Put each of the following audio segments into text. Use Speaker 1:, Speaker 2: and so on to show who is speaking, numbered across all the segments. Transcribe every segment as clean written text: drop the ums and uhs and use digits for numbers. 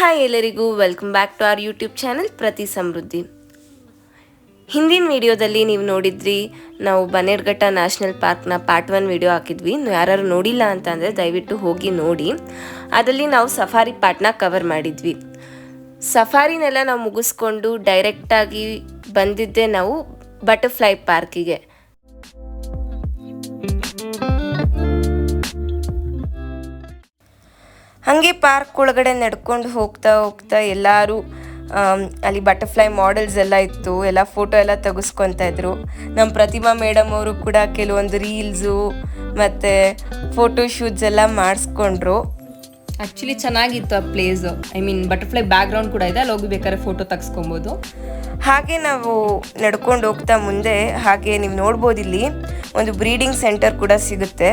Speaker 1: Hi ಎಲ್ಲರಿಗೂ welcome back to our YouTube channel Prathi Samruddhi. ಹಿಂದಿನ ವಿಡಿಯೋದಲ್ಲಿ ನೀವು ನೋಡಿದ್ರಿ, ನಾವು ಬನ್ನೇರ್ಘಟ್ಟ ನ್ಯಾಷನಲ್ ಪಾರ್ಕ್ನ ಪಾರ್ಟ್ 1 ವಿಡಿಯೋ ಹಾಕಿದ್ವಿ. ಯಾರು ನೋಡಿಲ್ಲ ಅಂತಂದರೆ ದಯವಿಟ್ಟು ಹೋಗಿ ನೋಡಿ. ಅದರಲ್ಲಿ ನಾವು ಸಫಾರಿ ಪಾರ್ಟ್ನ ಕವರ್ ಮಾಡಿದ್ವಿ. ಸಫಾರಿನೆಲ್ಲ ನಾವು ಮುಗಿಸ್ಕೊಂಡು ಡೈರೆಕ್ಟಾಗಿ ಬಂದಿದ್ದೆ ನಾವು ಬಟರ್ಫ್ಲೈ ಪಾರ್ಕಿಗೆ. ಹಾಗೆ ಪಾರ್ಕ್ ಒಳಗಡೆ ನಡ್ಕೊಂಡು ಹೋಗ್ತಾ ಎಲ್ಲರೂ ಅಲ್ಲಿ ಬಟರ್ಫ್ಲೈ ಮಾಡೆಲ್ಸ್ ಎಲ್ಲ ಇತ್ತು, ಎಲ್ಲ ಫೋಟೋ ಎಲ್ಲ ತೆಗೆಸ್ಕೊತಾ ಇದ್ರು. ನಮ್ಮ ಪ್ರತಿಭಾ ಮೇಡಮ್ ಅವರು ಕೂಡ ಕೆಲವೊಂದು ರೀಲ್ಸು ಮತ್ತು ಫೋಟೋ ಶೂಟ್ಸ್ ಎಲ್ಲ ಮಾಡಿಸ್ಕೊಂಡ್ರು.
Speaker 2: ಆ್ಯಕ್ಚುಲಿ ಚೆನ್ನಾಗಿತ್ತು ಆ ಪ್ಲೇಸು. ಬಟರ್ಫ್ಲೈ ಬ್ಯಾಕ್ಗ್ರೌಂಡ್ ಕೂಡ ಇದೆ, ಅಲ್ಲಿ ಹೋಗಿ ಬೇಕಾದ್ರೆ ಫೋಟೋ ತೆಗೆಸ್ಕೊಬೋದು.
Speaker 1: ಹಾಗೆ ನಾವು ನಡ್ಕೊಂಡು ಹೋಗ್ತಾ ಮುಂದೆ ಹಾಗೆ ನೀವು ನೋಡ್ಬೋದು, ಇಲ್ಲಿ ಒಂದು ಬ್ರೀಡಿಂಗ್ ಸೆಂಟರ್ ಕೂಡ ಸಿಗುತ್ತೆ.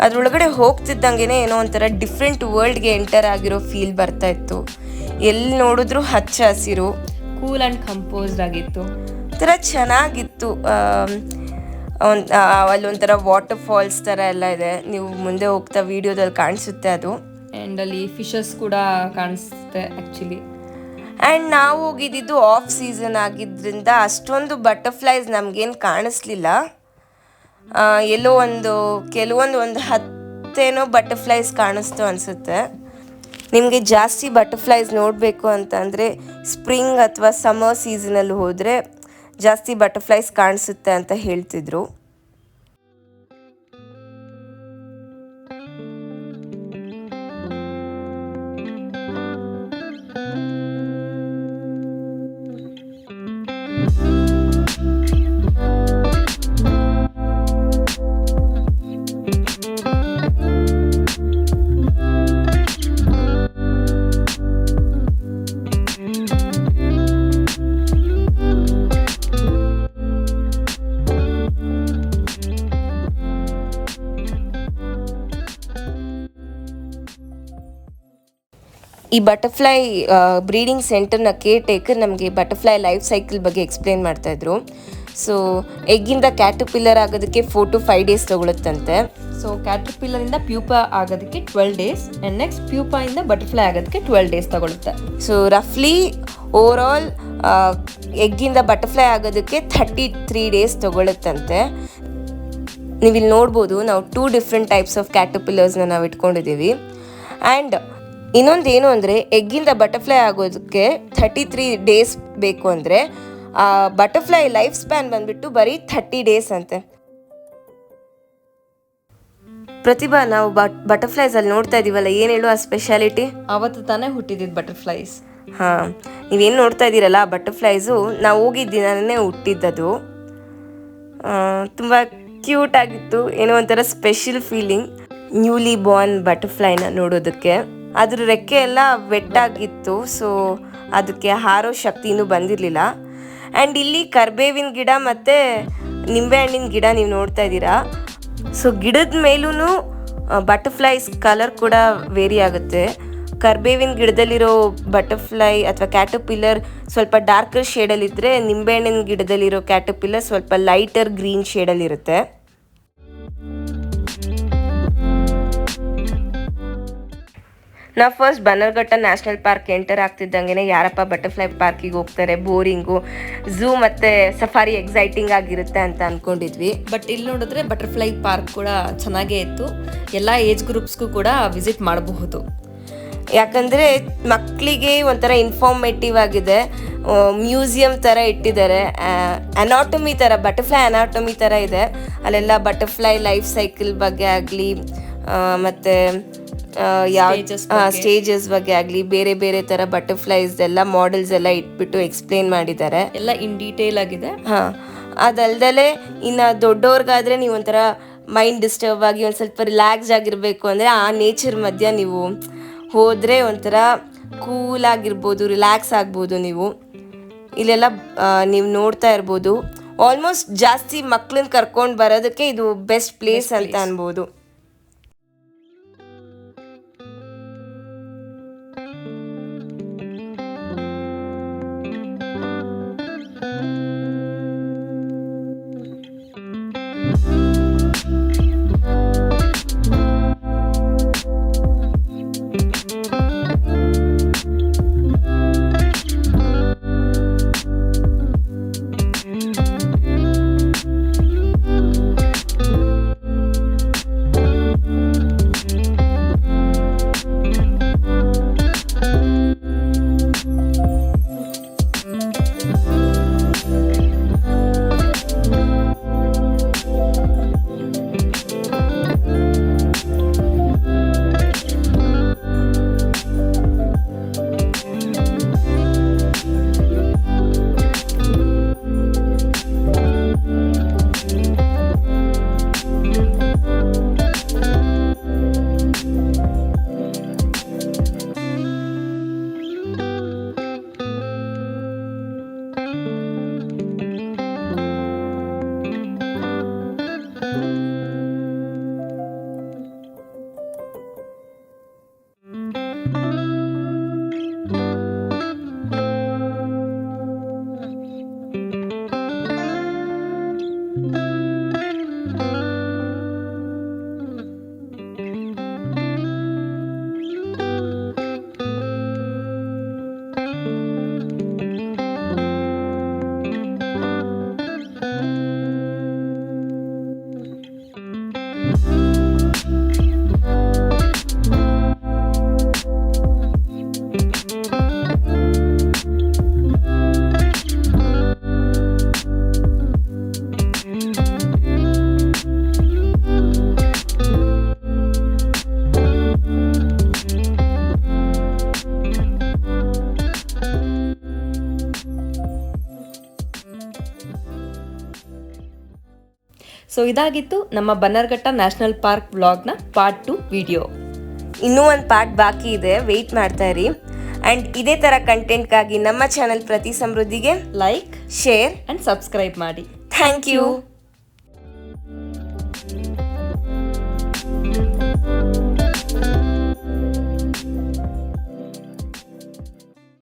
Speaker 1: ಅದರೊಳಗಡೆ ಹೋಗ್ತಿದ್ದಂಗೆ ಏನೋ ಒಂಥರ ಡಿಫ್ರೆಂಟ್ ವರ್ಲ್ಡ್ಗೆ ಎಂಟರ್ ಆಗಿರೋ ಫೀಲ್ ಬರ್ತಾ ಇತ್ತು. ಎಲ್ಲಿ ನೋಡಿದ್ರು ಹಚ್ಚ ಹಸಿರು,
Speaker 2: ಕೂಲ್ ಆ್ಯಂಡ್ ಕಂಪೋಸ್ಡ್ ಆಗಿತ್ತು,
Speaker 1: ಒಂಥರ ಚೆನ್ನಾಗಿತ್ತು. ಅಲ್ಲೊಂಥರ ವಾಟರ್ ಫಾಲ್ಸ್ ಥರ ಎಲ್ಲ ಇದೆ, ನೀವು ಮುಂದೆ ಹೋಗ್ತಾ ವಿಡಿಯೋದಲ್ಲಿ ಕಾಣಿಸುತ್ತೆ ಅದು.
Speaker 2: ಆ್ಯಂಡ್ ಅಲ್ಲಿ ಫಿಶಸ್ ಕೂಡ ಕಾಣಿಸುತ್ತೆ ಆ್ಯಕ್ಚುಲಿ.
Speaker 1: ಆ್ಯಂಡ್ ನಾವು ಹೋಗಿದ್ದು ಆಫ್ ಸೀಸನ್ ಆಗಿದ್ದರಿಂದ ಅಷ್ಟೊಂದು ಬಟರ್ಫ್ಲೈಸ್ ನಮಗೇನು ಕಾಣಿಸ್ಲಿಲ್ಲ. ಎಲ್ಲೋ ಕೆಲವೊಂದು 10 ಬಟರ್ಫ್ಲೈಸ್ ಕಾಣಿಸ್ತು ಅನಿಸುತ್ತೆ. ನಿಮಗೆ ಜಾಸ್ತಿ ಬಟರ್ಫ್ಲೈಸ್ ನೋಡಬೇಕು ಅಂತಂದರೆ ಸ್ಪ್ರಿಂಗ್ ಅಥವಾ ಸಮ್ಮರ್ ಸೀಸನಲ್ಲಿ ಹೋದರೆ ಜಾಸ್ತಿ ಬಟರ್ಫ್ಲೈಸ್ ಕಾಣಿಸುತ್ತೆ ಅಂತ ಹೇಳ್ತಿದ್ರು. ಈ ಬಟರ್ಫ್ಲೈ ಬ್ರೀಡಿಂಗ್ ಸೆಂಟರ್ನ ಕೇರ್ ಟೇಕರ್ ನಮಗೆ ಬಟರ್ಫ್ಲೈ ಲೈಫ್ ಸೈಕಲ್ ಬಗ್ಗೆ ಎಕ್ಸ್ಪ್ಲೇನ್ ಮಾಡ್ತಾಯಿದ್ರು. ಸೊ ಎಗ್ಗಿಂದ ಕ್ಯಾಟರ್ಪಿಲ್ಲರ್ ಆಗೋದಕ್ಕೆ 4 to 5 days ತೊಗೊಳುತ್ತಂತೆ.
Speaker 2: ಸೊ ಕ್ಯಾಟರ್ಪಿಲ್ಲರಿಂದ ಪ್ಯೂಪಾ ಆಗೋದಕ್ಕೆ 12 days ಆ್ಯಂಡ್ ನೆಕ್ಸ್ಟ್ ಪ್ಯೂಪಾಯಿಂದ ಬಟರ್ಫ್ಲೈ ಆಗೋದಕ್ಕೆ 12 days ತಗೊಳುತ್ತೆ.
Speaker 1: ಸೊ ರಫ್ಲಿ ಓವರಾಲ್ ಎಗ್ಗಿಂದ ಬಟರ್ಫ್ಲೈ ಆಗೋದಕ್ಕೆ 33 days ತೊಗೊಳುತ್ತಂತೆ. ನೀವಿಲ್ಲಿ ನೋಡ್ಬೋದು, ನಾವು 2 different ಟೈಪ್ಸ್ ಆಫ್ ಕ್ಯಾಟರ್ಪಿಲ್ಲರ್ಸ್ನ ನಾವು ಇಟ್ಕೊಂಡಿದ್ದೀವಿ. ಆ್ಯಂಡ್ ಇನ್ನೊಂದೇನು ಅಂದರೆ ಎಗ್ಗಿಂದ ಬಟರ್ಫ್ಲೈ ಆಗೋದಕ್ಕೆ 33 days ಬೇಕು ಅಂದರೆ ಬಟರ್ಫ್ಲೈ ಲೈಫ್ ಸ್ಪ್ಯಾನ್ ಬಂದ್ಬಿಟ್ಟು ಬರೀ 30 days ಅಂತೆ. ಪ್ರತಿಭಾ, ನಾವು ಬಟರ್ಫ್ಲೈಸ್ ಅಲ್ಲಿ ನೋಡ್ತಾ ಇದೀವಲ್ಲ, ಏನು ಹೇಳು ಆ ಸ್ಪೆಷಾಲಿಟಿ?
Speaker 2: ಅವತ್ತು ತಾನೇ ಹುಟ್ಟಿದ್ದು ಬಟರ್ಫ್ಲೈಸ್.
Speaker 1: ಹಾಂ, ನೀವೇನು ನೋಡ್ತಾ ಇದ್ದೀರಲ್ಲ ಬಟರ್ಫ್ಲೈಸು ನಾವು ಹೋಗಿದ್ದ ದಿನನೇ ಹುಟ್ಟಿದ್ದದು. ತುಂಬ ಕ್ಯೂಟ್ ಆಗಿತ್ತು, ಏನೋ ಒಂಥರ ಸ್ಪೆಷಲ್ ಫೀಲಿಂಗ್ ನ್ಯೂಲಿ ಬಾರ್ನ್ ಬಟರ್ಫ್ಲೈನ ನೋಡೋದಕ್ಕೆ. ಅದ್ರ ರೆಕ್ಕೆ ಎಲ್ಲ ವೆಟ್ಟಾಗಿತ್ತು, ಸೊ ಅದಕ್ಕೆ ಹಾರೋ ಶಕ್ತಿ ಇನ್ನೂ ಬಂದಿರಲಿಲ್ಲ. ಆ್ಯಂಡ್ ಇಲ್ಲಿ ಕರ್ಬೇವಿನ ಗಿಡ ಮತ್ತು ನಿಂಬೆಹಣ್ಣಿನ ಗಿಡ ನೀವು ನೋಡ್ತಾ ಇದ್ದೀರಾ. ಸೊ ಗಿಡದ ಮೇಲೂ ಬಟರ್ಫ್ಲೈಸ್ ಕಲರ್ ಕೂಡ ವೇರಿ ಆಗುತ್ತೆ. ಕರ್ಬೇವಿನ ಗಿಡದಲ್ಲಿರೋ ಬಟರ್ಫ್ಲೈ ಅಥವಾ ಕ್ಯಾಟರ್ಪಿಲ್ಲರ್ ಸ್ವಲ್ಪ ಡಾರ್ಕರ್ ಶೇಡಲ್ಲಿದ್ದರೆ, ನಿಂಬೆಹಣ್ಣಿನ ಗಿಡದಲ್ಲಿರೋ ಕ್ಯಾಟರ್ಪಿಲ್ಲರ್ ಸ್ವಲ್ಪ ಲೈಟರ್ ಗ್ರೀನ್ ಶೇಡಲ್ಲಿರುತ್ತೆ. ನಾವು first Bannerghatta national park enter ಆಗ್ತಿದ್ದಂಗೆ ಯಾರಪ್ಪ ಬಟರ್ಫ್ಲೈ ಪಾರ್ಕಿಗೆ ಹೋಗ್ತಾರೆ, ಬೋರಿಂಗು, ಝೂ ಮತ್ತು ಸಫಾರಿ ಎಕ್ಸೈಟಿಂಗ್ ಆಗಿರುತ್ತೆ ಅಂತ ಅಂದ್ಕೊಂಡಿದ್ವಿ.
Speaker 2: ಬಟ್ ಇಲ್ಲಿ ನೋಡಿದ್ರೆ ಬಟರ್ಫ್ಲೈ ಪಾರ್ಕ್ ಕೂಡ ಚೆನ್ನಾಗೇ ಇತ್ತು. ಎಲ್ಲ ಏಜ್ ಗ್ರೂಪ್ಸ್ಗೂ ಕೂಡ ವಿಸಿಟ್ ಮಾಡಬಹುದು.
Speaker 1: ಯಾಕಂದರೆ ಮಕ್ಕಳಿಗೆ ಒಂಥರ ಇನ್ಫಾರ್ಮೇಟಿವ್ ಆಗಿದೆ, ಮ್ಯೂಸಿಯಂ ಥರ ಇಟ್ಟಿದ್ದಾರೆ. ಅನಾಟಮಿ ಥರ, ಬಟರ್ಫ್ಲೈ ಅನಾಟಮಿ ಥರ ಇದೆ. ಅಲ್ಲೆಲ್ಲ ಬಟರ್ಫ್ಲೈ ಲೈಫ್ ಸೈಕಲ್ ಬಗ್ಗೆ ಆಗಲಿ ಮತ್ತು ಯಾವ ಸ್ಟೇಜಸ್ ಬಗ್ಗೆ ಆಗಲಿ ಬೇರೆ ಬೇರೆ ಥರ ಬಟರ್ಫ್ಲೈಸ್ ಎಲ್ಲ ಮಾಡೆಲ್ಸ್ ಎಲ್ಲ ಇಟ್ಬಿಟ್ಟು ಎಕ್ಸ್ಪ್ಲೇನ್ ಮಾಡಿದ್ದಾರೆ.
Speaker 2: ಎಲ್ಲ ಇನ್ ಡೀಟೇಲ್ ಆಗಿದೆ.
Speaker 1: ಹಾಂ, ಅದಲ್ದಲೇ ಇನ್ನು ದೊಡ್ಡವ್ರಿಗಾದರೆ ನೀವು ಒಂಥರ ಮೈಂಡ್ ಡಿಸ್ಟರ್ಬ್ ಆಗಿ ಒಂದು ಸ್ವಲ್ಪ ರಿಲ್ಯಾಕ್ಸ್ ಆಗಿರಬೇಕು ಅಂದರೆ ಆ ನೇಚರ್ ಮಧ್ಯ ನೀವು ಹೋದರೆ ಒಂಥರ ಕೂಲಾಗಿರ್ಬೋದು, ರಿಲ್ಯಾಕ್ಸ್ ಆಗ್ಬೋದು. ನೀವು ಇಲ್ಲೆಲ್ಲ ನೀವು ನೋಡ್ತಾ ಇರ್ಬೋದು. ಆಲ್ಮೋಸ್ಟ್ ಜಾಸ್ತಿ ಮಕ್ಳನ್ನ ಕರ್ಕೊಂಡು ಬರೋದಕ್ಕೆ ಇದು ಬೆಸ್ಟ್ ಪ್ಲೇಸ್ ಅಂತ ಅನ್ಬೋದು.
Speaker 2: ಸೊ ಇದಾಗಿತ್ತು ನಮ್ಮ ಬನ್ನರ್ಘಟ್ಟ ನ್ಯಾಷನಲ್ ಪಾರ್ಕ್ ವ್ಲಾಗ್ನ ಪಾರ್ಟ್ 2 ವಿಡಿಯೋ.
Speaker 1: ಇನ್ನೂ ಒಂದು ಪಾರ್ಟ್ ಬಾಕಿ ಇದೆ, ವೆಯ್ಟ್ ಮಾಡ್ತಾ ಇರಿ. ಆ್ಯಂಡ್ ಇದೇ ಥರ ಕಂಟೆಂಟ್ಗಾಗಿ ನಮ್ಮ ಚಾನಲ್ ಪ್ರತಿ ಸಮೃದ್ಧಿಗೆ
Speaker 2: ಲೈಕ್,
Speaker 1: ಶೇರ್
Speaker 2: ಆ್ಯಂಡ್ ಸಬ್ಸ್ಕ್ರೈಬ್ ಮಾಡಿ.
Speaker 1: Thank you.